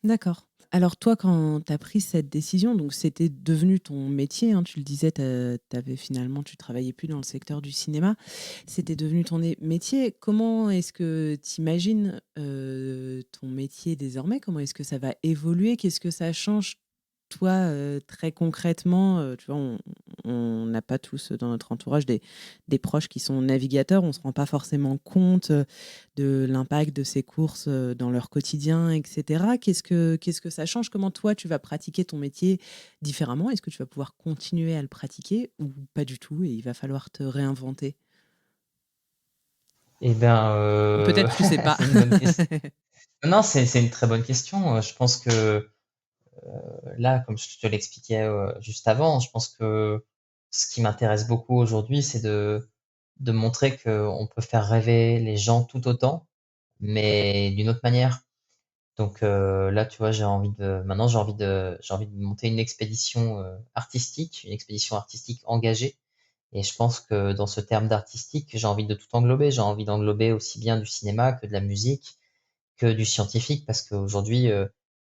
D'accord. Alors toi, quand tu as pris cette décision, donc c'était devenu ton métier, hein, tu le disais, finalement, tu travaillais plus dans le secteur du cinéma, c'était devenu ton métier. Comment est-ce que tu imagines ton métier désormais? Comment est-ce que ça va évoluer? Qu'est-ce que ça change, toi, très concrètement? Tu vois, on n'a pas tous dans notre entourage des proches qui sont navigateurs, on ne se rend pas forcément compte de l'impact de ces courses, dans leur quotidien et cetera. Qu'est-ce que ça change? Comment toi, tu vas pratiquer ton métier différemment? Est-ce que tu vas pouvoir continuer à le pratiquer ou pas du tout et il va falloir te réinventer? Eh ben, Ou peut-être tu sais pas? c'est une bonne question. Non, c'est une très bonne question. Je pense que là, comme je te l'expliquais juste avant, je pense que ce qui m'intéresse beaucoup aujourd'hui, c'est de montrer qu'on peut faire rêver les gens tout autant, mais d'une autre manière. Donc là, tu vois, maintenant, j'ai envie de monter une expédition artistique, une expédition artistique engagée. Et je pense que dans ce terme d'artistique, j'ai envie de tout englober. J'ai envie d'englober aussi bien du cinéma que de la musique, que du scientifique, parce qu'aujourd'hui,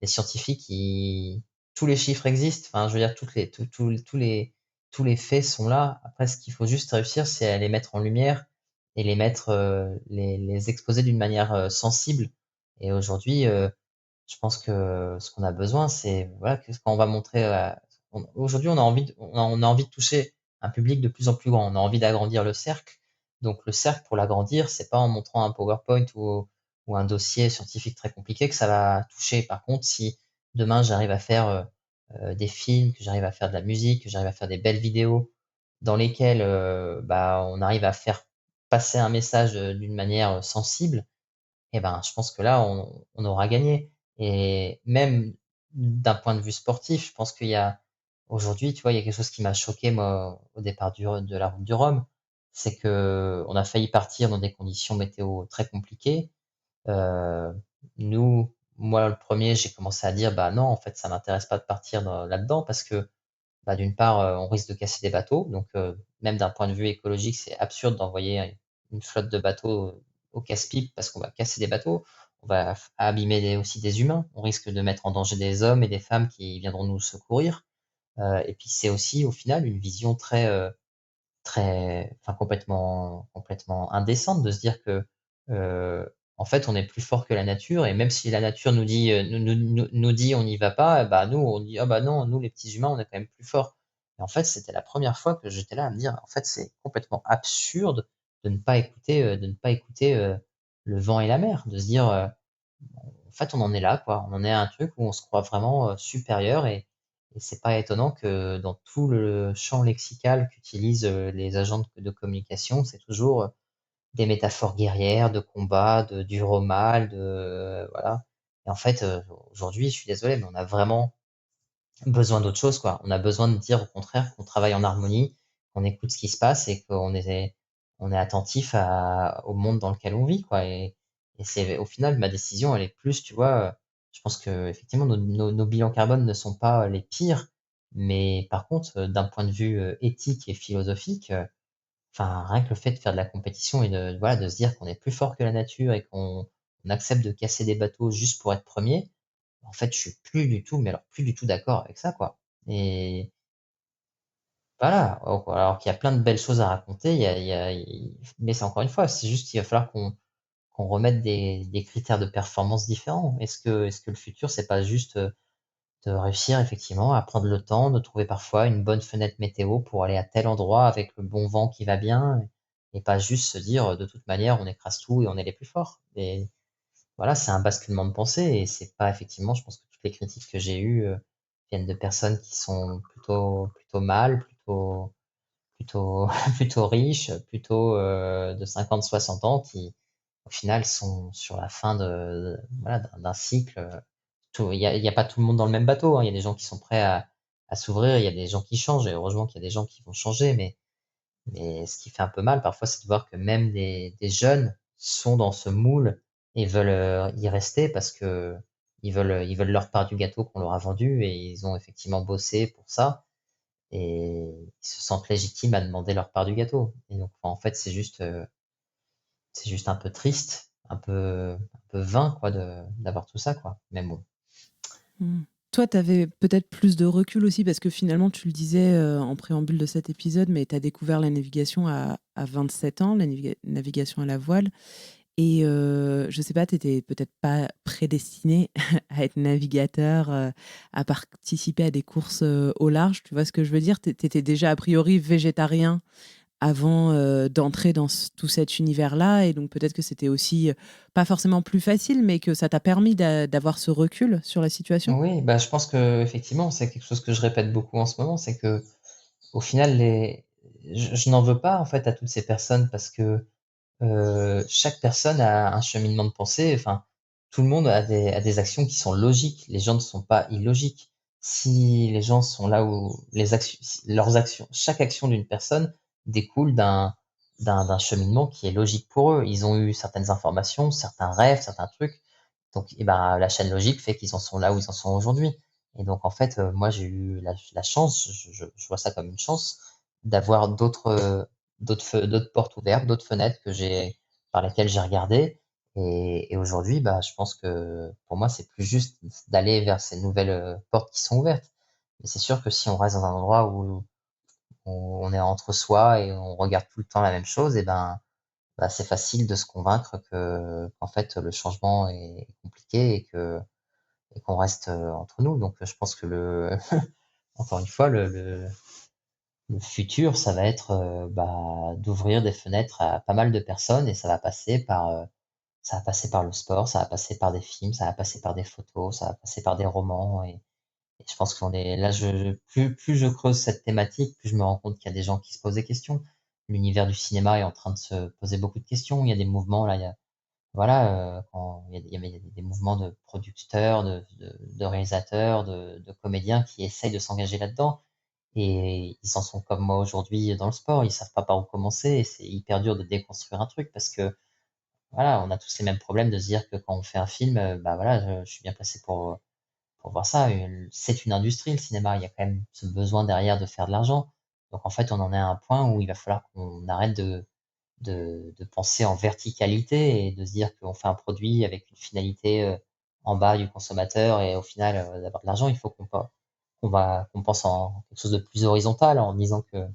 les scientifiques, tous les chiffres existent. Enfin, je veux dire, tous les faits sont là. Après, ce qu'il faut juste réussir, c'est à les mettre en lumière et les exposer d'une manière sensible. Et aujourd'hui, je pense que ce qu'on a besoin, c'est voilà, que quand on va montrer, aujourd'hui, on a envie de toucher un public de plus en plus grand. On a envie d'agrandir le cercle. Donc le cercle, pour l'agrandir, c'est pas en montrant un PowerPoint ou un dossier scientifique très compliqué que ça va toucher. Par contre, si demain j'arrive à faire des films, que j'arrive à faire de la musique, que j'arrive à faire des belles vidéos dans lesquelles bah, on arrive à faire passer un message d'une manière sensible, et ben, je pense que là, on aura gagné. Et même d'un point de vue sportif, je pense qu'il y a aujourd'hui, tu vois, il y a quelque chose qui m'a choqué, moi, au départ de la route du Rhum, c'est que on a failli partir dans des conditions météo très compliquées. Heu, moi, le premier, j'ai commencé à dire: «Bah, non, en fait, ça m'intéresse pas de partir là-dedans» parce que, bah, d'une part, on risque de casser des bateaux, donc même d'un point de vue écologique, c'est absurde d'envoyer une flotte de bateaux au casse-pipe parce qu'on va casser des bateaux. On va abîmer aussi des humains. On risque de mettre en danger des hommes et des femmes qui viendront nous secourir. Et puis c'est aussi, au final, une vision enfin complètement indécente de se dire que, en fait, on est plus fort que la nature et même si la nature nous dit, nous dit: «On n'y va pas», bah, nous, on dit: «Ah bah non, nous les petits humains, on est quand même plus forts». Et en fait, c'était la première fois que j'étais là à me dire: «En fait, c'est complètement absurde de ne pas écouter, le vent et la mer». De se dire, en fait, on en est là, quoi. On en est à un truc où on se croit vraiment, supérieur et c'est pas étonnant que dans tout le champ lexical qu'utilisent, les agents de communication, c'est toujours, des métaphores guerrières, de combat, de dur au mal, voilà. Et en fait, aujourd'hui, je suis désolé, mais on a vraiment besoin d'autre chose, quoi. On a besoin de dire au contraire qu'on travaille en harmonie, qu'on écoute ce qui se passe et on est attentif au monde dans lequel on vit, quoi. Et c'est au final, ma décision, elle est plus, tu vois, je pense qu'effectivement, nos bilans carbone ne sont pas les pires, mais par contre, d'un point de vue éthique et philosophique, enfin, rien que le fait de faire de la compétition et voilà, de se dire qu'on est plus fort que la nature et qu'on accepte de casser des bateaux juste pour être premier, en fait, je suis plus du tout, mais alors plus du tout d'accord avec ça, quoi. Et voilà, alors qu'il y a plein de belles choses à raconter, il y a mais c'est encore une fois, c'est juste qu'il va falloir qu'on remette des critères de performance différents. Est-ce que le futur, c'est pas juste de réussir effectivement à prendre le temps, de trouver parfois une bonne fenêtre météo pour aller à tel endroit avec le bon vent qui va bien, et pas juste se dire de toute manière on écrase tout et on est les plus forts. Et voilà, c'est un basculement de pensée et c'est pas effectivement, je pense que toutes les critiques que j'ai eues viennent de personnes qui sont plutôt mâles, plutôt plutôt riches, plutôt de 50-60 ans qui au final sont sur la fin voilà, d'un cycle. Il y a pas tout le monde dans le même bateau, hein. Il y a des gens qui sont prêts à s'ouvrir, il y a des gens qui changent et heureusement qu'il y a des gens qui vont changer. Mais ce qui fait un peu mal parfois, c'est de voir que même des jeunes sont dans ce moule et veulent y rester parce que ils veulent leur part du gâteau qu'on leur a vendu et ils ont effectivement bossé pour ça et ils se sentent légitimes à demander leur part du gâteau. Et donc, en fait, c'est juste un peu triste, un peu vain, quoi, d'avoir tout ça, quoi. Mais bon. Mmh. Toi, tu avais peut-être plus de recul aussi parce que finalement, tu le disais en préambule de cet épisode, mais tu as découvert la navigation à 27 ans, la navigation à la voile. Et je sais pas, tu étais peut-être pas prédestiné à être navigateur, à participer à des courses au large. Tu vois ce que je veux dire? Tu étais déjà a priori végétarien avant d'entrer dans tout cet univers-là. Et donc peut-être que c'était aussi pas forcément plus facile, mais que ça t'a permis d'avoir ce recul sur la situation. Oui, bah, je pense que effectivement, c'est quelque chose que je répète beaucoup en ce moment, c'est que au final, je n'en veux pas en fait à toutes ces personnes parce que chaque personne a un cheminement de pensée. Enfin, tout le monde a des actions qui sont logiques. Les gens ne sont pas illogiques. Si les gens sont là où leurs actions, chaque action d'une personne découle d'un cheminement qui est logique pour eux. Ils ont eu certaines informations, certains rêves, certains trucs. Donc, et ben, la chaîne logique fait qu'ils en sont là où ils en sont aujourd'hui. Et donc, en fait, moi, j'ai eu la chance, je vois ça comme une chance, d'avoir d'autres portes ouvertes, d'autres fenêtres par lesquelles j'ai regardé. Et aujourd'hui, bah, je pense que pour moi, c'est plus juste d'aller vers ces nouvelles portes qui sont ouvertes. Mais c'est sûr que si on reste dans un endroit où on est entre soi et on regarde tout le temps la même chose, et ben, bah, c'est facile de se convaincre qu'en fait, le changement est compliqué et qu'on reste entre nous. Donc, je pense que encore une fois, le futur, ça va être bah, d'ouvrir des fenêtres à pas mal de personnes et ça va passer par le sport, ça va passer par des films, ça va passer par des photos, ça va passer par des romans et je pense qu'on est là. Plus je creuse cette thématique, plus je me rends compte qu'il y a des gens qui se posent des questions. L'univers du cinéma est en train de se poser beaucoup de questions. Il y a des mouvements là, voilà, il y avait des mouvements de producteurs, de réalisateurs, de comédiens qui essayent de s'engager là-dedans. Et ils en sont comme moi aujourd'hui dans le sport, ils savent pas par où commencer et c'est hyper dur de déconstruire un truc parce que voilà, on a tous les mêmes problèmes de se dire que quand on fait un film, bah voilà, je suis bien placé pour voir ça. C'est une industrie, le cinéma, il y a quand même ce besoin derrière de faire de l'argent. Donc en fait, on en est à un point où il va falloir qu'on arrête de penser en verticalité et de se dire qu'on fait un produit avec une finalité en bas du consommateur et au final d'avoir de l'argent. Il faut qu'on pense en quelque chose de plus horizontal en disant que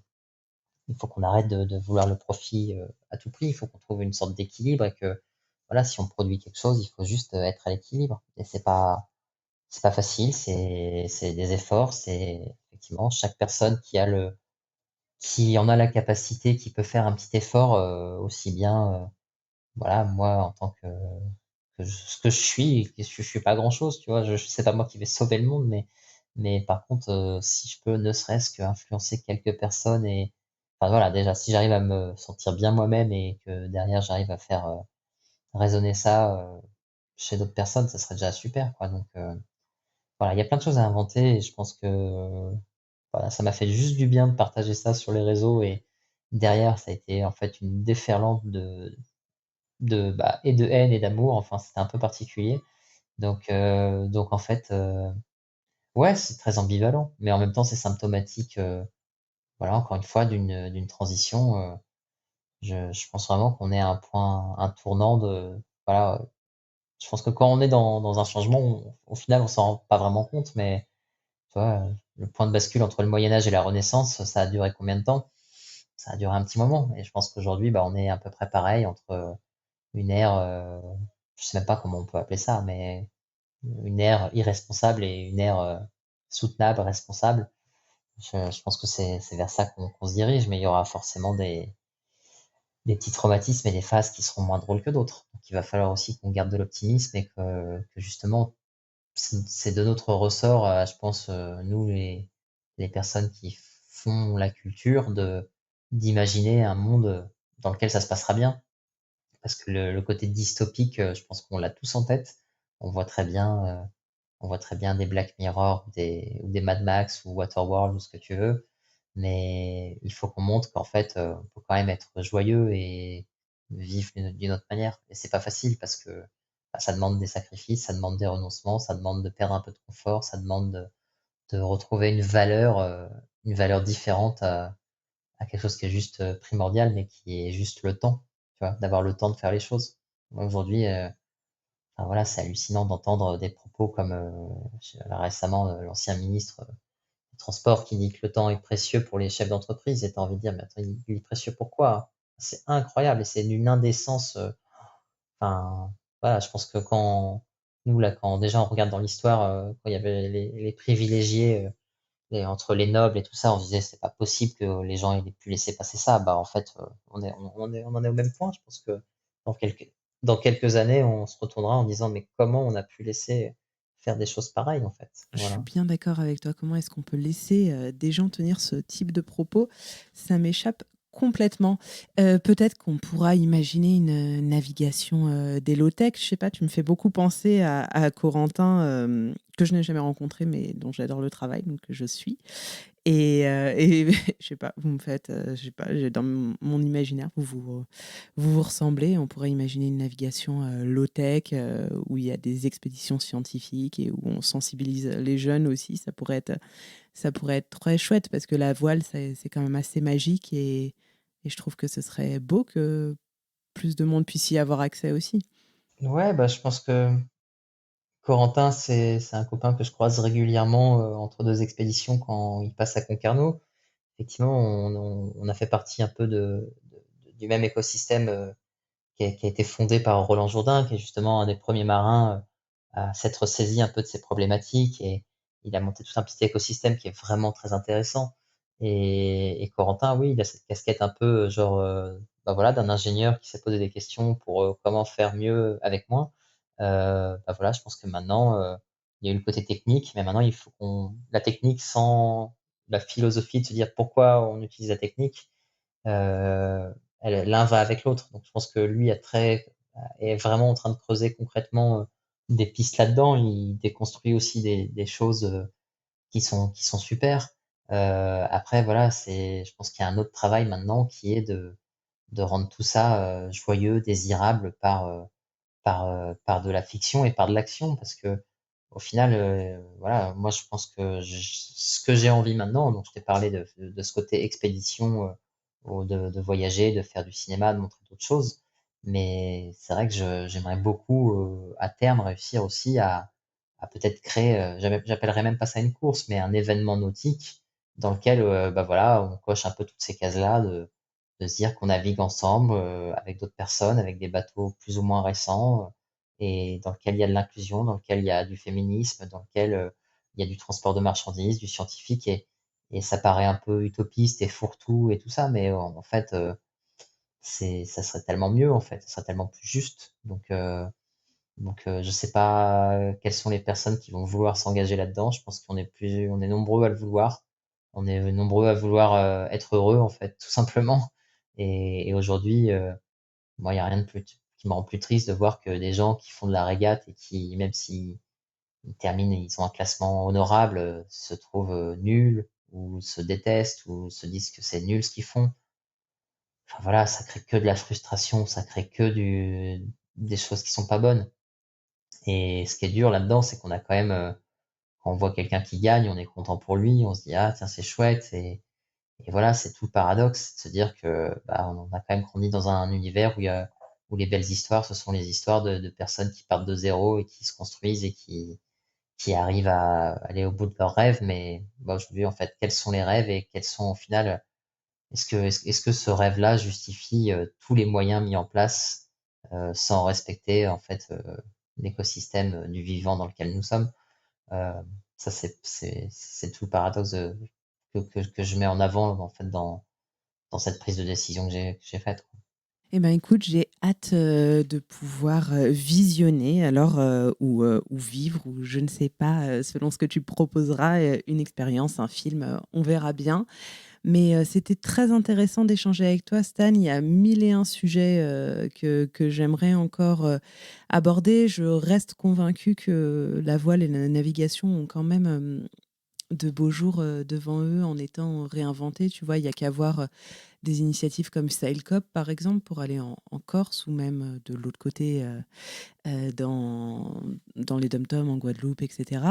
il faut qu'on arrête de vouloir le profit à tout prix. Il faut qu'on trouve une sorte d'équilibre et que voilà, si on produit quelque chose, il faut juste être à l'équilibre. Et c'est pas facile, c'est des efforts, c'est effectivement chaque personne qui en a la capacité, qui peut faire un petit effort aussi bien. Voilà, moi, en tant ce que je suis, je suis pas grand-chose, tu vois. C'est pas moi qui vais sauver le monde, mais par contre, si je peux ne serait-ce qu'influencer quelques personnes et enfin voilà, déjà, si j'arrive à me sentir bien moi-même et que derrière j'arrive à faire résonner ça chez d'autres personnes, ça serait déjà super, quoi. Donc voilà, il y a plein de choses à inventer et je pense que voilà, ça m'a fait juste du bien de partager ça sur les réseaux et derrière, ça a été en fait une déferlante et de haine et d'amour, enfin, c'était un peu particulier. Donc en fait, ouais, c'est très ambivalent, mais en même temps, c'est symptomatique, voilà, encore une fois, d'une transition. Je pense vraiment qu'on est à un tournant voilà, je pense que quand on est dans un changement, au final, on s'en rend pas vraiment compte, mais tu vois, le point de bascule entre le Moyen Âge et la Renaissance, ça a duré combien de temps? Ça a duré un petit moment, et je pense qu'aujourd'hui, bah, on est à peu près pareil entre une ère, je sais même pas comment on peut appeler ça, mais une ère irresponsable et une ère soutenable, responsable. Je pense que c'est vers ça qu'on se dirige, mais il y aura forcément des petits traumatismes et des phases qui seront moins drôles que d'autres. Donc il va falloir aussi qu'on garde de l'optimisme et que justement, c'est de notre ressort, je pense, nous, les personnes qui font la culture, d'imaginer un monde dans lequel ça se passera bien. Parce que le côté dystopique, je pense qu'on l'a tous en tête. On voit très bien, on voit très bien des Black Mirror, ou des Mad Max ou Waterworld ou ce que tu veux. Mais il faut qu'on montre qu'en fait, on peut quand même être joyeux et vivre d'une autre manière. Et c'est pas facile parce que bah, ça demande des sacrifices, ça demande des renoncements, ça demande de perdre un peu de confort, ça demande de retrouver une valeur différente à quelque chose qui est juste primordial, mais qui est juste le temps, tu vois, d'avoir le temps de faire les choses. Moi, aujourd'hui, enfin, voilà, c'est hallucinant d'entendre des propos comme là, récemment l'ancien ministre des Transports qui dit que le temps est précieux pour les chefs d'entreprise. Et t'as envie de dire, mais attends, il est précieux pourquoi? Hein. C'est incroyable et c'est d'une indécence. Enfin, voilà, je pense que quand nous là, quand déjà on regarde dans l'histoire, quand il y avait les privilégiés entre les nobles et tout ça, on se disait c'est pas possible que les gens aient pu laisser passer ça. Bah en fait, on en est au même point. Je pense que dans quelques, dans quelques années, on se retournera en disant mais comment on a pu laisser faire des choses pareilles en fait. Je suis Voilà. bien d'accord avec toi. Comment est-ce qu'on peut laisser des gens tenir ce type de propos? Ça m'échappe complètement. Peut-être qu'on pourra imaginer une navigation des low-tech. Je sais pas, tu me fais beaucoup penser à Corentin, que je n'ai jamais rencontré, mais dont j'adore le travail, donc que je suis. Et je sais pas, vous me faites, je sais pas, dans mon imaginaire, vous ressemblez. On pourrait imaginer une navigation low-tech où il y a des expéditions scientifiques et où on sensibilise les jeunes aussi. Ça pourrait être très chouette parce que la voile, c'est quand même assez magique et je trouve que ce serait beau que plus de monde puisse y avoir accès aussi. Ouais, bah je pense que Corentin, c'est un copain que je croise régulièrement entre deux expéditions quand il passe à Concarneau. Effectivement, on a fait partie un peu du même écosystème qui a été fondé par Roland Jourdain, qui est justement un des premiers marins à s'être saisi un peu de ces problématiques et il a monté tout un petit écosystème qui est vraiment très intéressant. Et Corentin, oui, il a cette casquette un peu genre, bah voilà, d'un ingénieur qui s'est posé des questions pour comment faire mieux avec moins. Bah voilà, je pense que maintenant, il y a eu le côté technique, mais maintenant il faut la technique sans la philosophie de se dire pourquoi on utilise la technique, l'un va avec l'autre. Donc je pense que lui est vraiment en train de creuser concrètement des pistes là-dedans. Il déconstruit aussi des choses qui sont super. Après, voilà, je pense qu'il y a un autre travail maintenant qui est de rendre tout ça joyeux, désirable par de la fiction et par de l'action. Parce que au final, voilà, moi je pense que ce que j'ai envie maintenant, donc je t'ai parlé de ce côté expédition, ou de voyager, de faire du cinéma, de montrer d'autres choses. Mais c'est vrai que j'aimerais beaucoup à terme réussir aussi à peut-être créer, j'appellerais même pas ça une course, mais un événement nautique dans lequel bah voilà, on coche un peu toutes ces cases-là de se dire qu'on navigue ensemble avec d'autres personnes, avec des bateaux plus ou moins récents, et dans lequel il y a de l'inclusion, dans lequel il y a du féminisme, dans lequel il y a du transport de marchandises, du scientifique, et ça paraît un peu utopiste et fourre-tout et tout ça, mais en fait, ça serait tellement mieux en fait, ça serait tellement plus juste. Je sais pas quelles sont les personnes qui vont vouloir s'engager là-dedans. Je pense on est nombreux à le vouloir. On est nombreux à vouloir être heureux en fait, tout simplement. Et aujourd'hui, moi, il y a rien de plus qui me rend plus triste de voir que des gens qui font de la régate et qui, même s'ils ils terminent, ils ont un classement honorable, se trouvent nuls ou se détestent ou se disent que c'est nul ce qu'ils font. Enfin voilà, ça crée que de la frustration, ça crée que des choses qui sont pas bonnes. Et ce qui est dur là-dedans, c'est qu'on a quand même, quand on voit quelqu'un qui gagne, on est content pour lui, on se dit ah tiens c'est chouette et voilà, c'est tout le paradoxe, de se dire que bah, on a quand même grandi dans un univers où les belles histoires, ce sont les histoires de personnes qui partent de zéro et qui se construisent et qui arrivent à aller au bout de leurs rêves. Mais bah, aujourd'hui, en fait, quels sont les rêves et quels sont au final, est-ce que ce rêve-là justifie tous les moyens mis en place sans respecter en fait l'écosystème du vivant dans lequel nous sommes. Euh, Ça, c'est tout le paradoxe que je mets en avant en fait dans cette prise de décision que j'ai faite, quoi. Eh ben écoute, j'ai hâte de pouvoir visionner alors ou vivre ou je ne sais pas selon ce que tu proposeras une expérience, un film, on verra bien. Mais c'était très intéressant d'échanger avec toi, Stan. Il y a mille et un sujets que j'aimerais encore aborder. Je reste convaincue que la voile et la navigation ont quand même de beaux jours devant eux en étant réinventés. Tu vois, il y a qu'à voir des initiatives comme Sailcop, par exemple, pour aller en Corse ou même de l'autre côté dans les dom-toms en Guadeloupe, etc.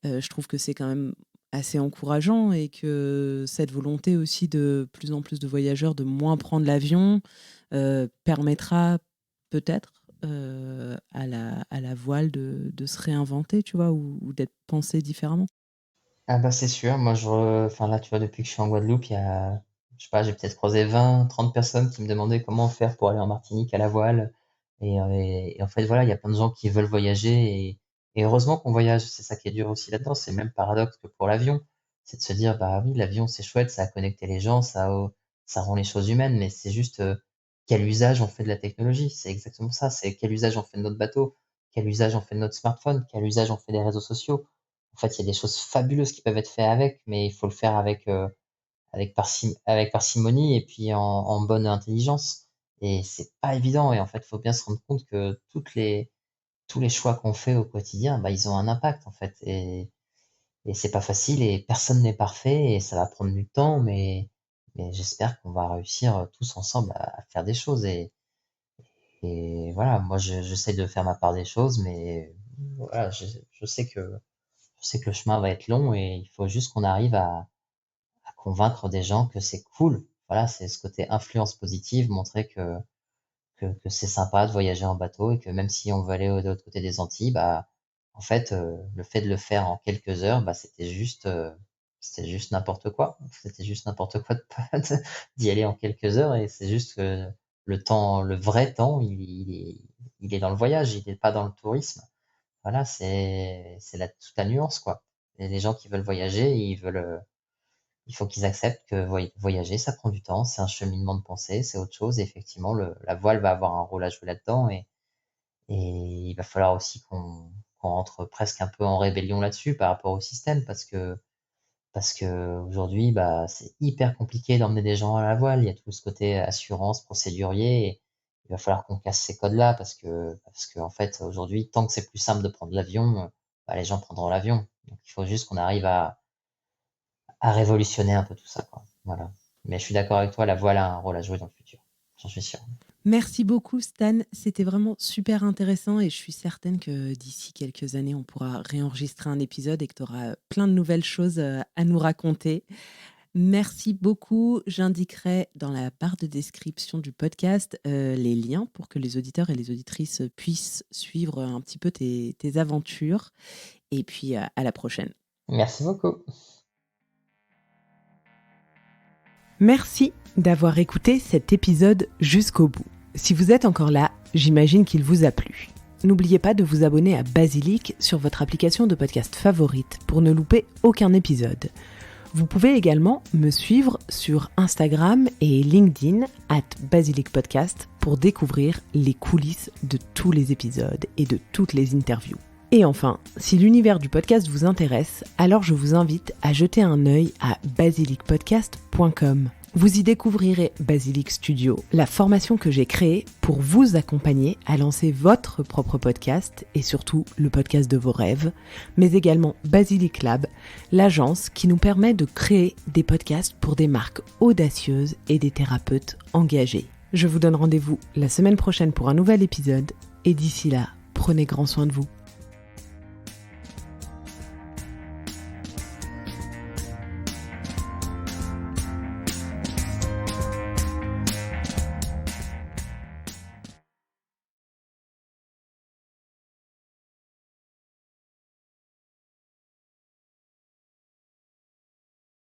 Je trouve que c'est quand même assez encourageant et que cette volonté aussi de plus en plus de voyageurs de moins prendre l'avion permettra peut-être à la voile de se réinventer, tu vois, ou d'être pensée différemment. Ah bah c'est sûr, moi enfin là tu vois depuis que je suis en Guadeloupe, il y a, je sais pas, j'ai peut-être croisé 20, 30 personnes qui me demandaient comment faire pour aller en Martinique à la voile. Et en fait voilà, il y a plein de gens qui veulent voyager et heureusement qu'on voyage, c'est ça qui est dur aussi là-dedans, c'est le même paradoxe que pour l'avion, c'est de se dire bah oui l'avion c'est chouette, ça a connecté les gens, ça rend les choses humaines, mais c'est juste quel usage on fait de la technologie, c'est exactement ça, c'est quel usage on fait de notre bateau, quel usage on fait de notre smartphone, quel usage on fait des réseaux sociaux. En fait, il y a des choses fabuleuses qui peuvent être faites avec, mais il faut le faire avec parcimonie et puis en bonne intelligence. Et c'est pas évident. Et en fait, il faut bien se rendre compte que tous les choix qu'on fait au quotidien, bah, ils ont un impact, en fait. Et c'est pas facile et personne n'est parfait et ça va prendre du temps, mais j'espère qu'on va réussir tous ensemble à faire des choses. Et voilà, moi, j'essaie de faire ma part des choses, mais voilà, je sais que le chemin va être long et il faut juste qu'on arrive à convaincre des gens que c'est cool. Voilà, c'est ce côté influence positive, montrer que c'est sympa de voyager en bateau et que même si on veut aller de l'autre côté des Antilles, bah, en fait, le fait de le faire en quelques heures, bah, c'était juste n'importe quoi. C'était juste n'importe quoi d'y aller en quelques heures et c'est juste que le temps, le vrai temps, il est dans le voyage, il n'est pas dans le tourisme. Voilà, toute la nuance, quoi. Et les gens qui veulent voyager, il faut qu'ils acceptent que voyager, ça prend du temps, c'est un cheminement de pensée, c'est autre chose. Et effectivement, la voile va avoir un rôle à jouer là-dedans et il va falloir aussi qu'on rentre presque un peu en rébellion là-dessus par rapport au système parce que aujourd'hui, bah, c'est hyper compliqué d'emmener des gens à la voile. Il y a tout ce côté assurance, procédurier. Et il va falloir qu'on casse ces codes-là parce que en fait, aujourd'hui, tant que c'est plus simple de prendre l'avion, bah, les gens prendront l'avion. Donc, il faut juste qu'on arrive à révolutionner un peu tout ça, quoi. Voilà. Mais je suis d'accord avec toi, la voile a un rôle à jouer dans le futur. J'en suis sûr. Merci beaucoup, Stan. C'était vraiment super intéressant et je suis certaine que d'ici quelques années, on pourra réenregistrer un épisode et que tu auras plein de nouvelles choses à nous raconter. Merci beaucoup. J'indiquerai dans la barre de description du podcast les liens pour que les auditeurs et les auditrices puissent suivre un petit peu tes aventures. Et puis, à la prochaine. Merci beaucoup. Merci d'avoir écouté cet épisode jusqu'au bout. Si vous êtes encore là, j'imagine qu'il vous a plu. N'oubliez pas de vous abonner à Basilic sur votre application de podcast favorite pour ne louper aucun épisode. Vous pouvez également me suivre sur Instagram et LinkedIn @basilicpodcast pour découvrir les coulisses de tous les épisodes et de toutes les interviews. Et enfin, si l'univers du podcast vous intéresse, alors je vous invite à jeter un œil à basilicpodcast.com. Vous y découvrirez Basilic Studio, la formation que j'ai créée pour vous accompagner à lancer votre propre podcast et surtout le podcast de vos rêves, mais également Basilic Lab, l'agence qui nous permet de créer des podcasts pour des marques audacieuses et des thérapeutes engagés. Je vous donne rendez-vous la semaine prochaine pour un nouvel épisode et d'ici là, prenez grand soin de vous.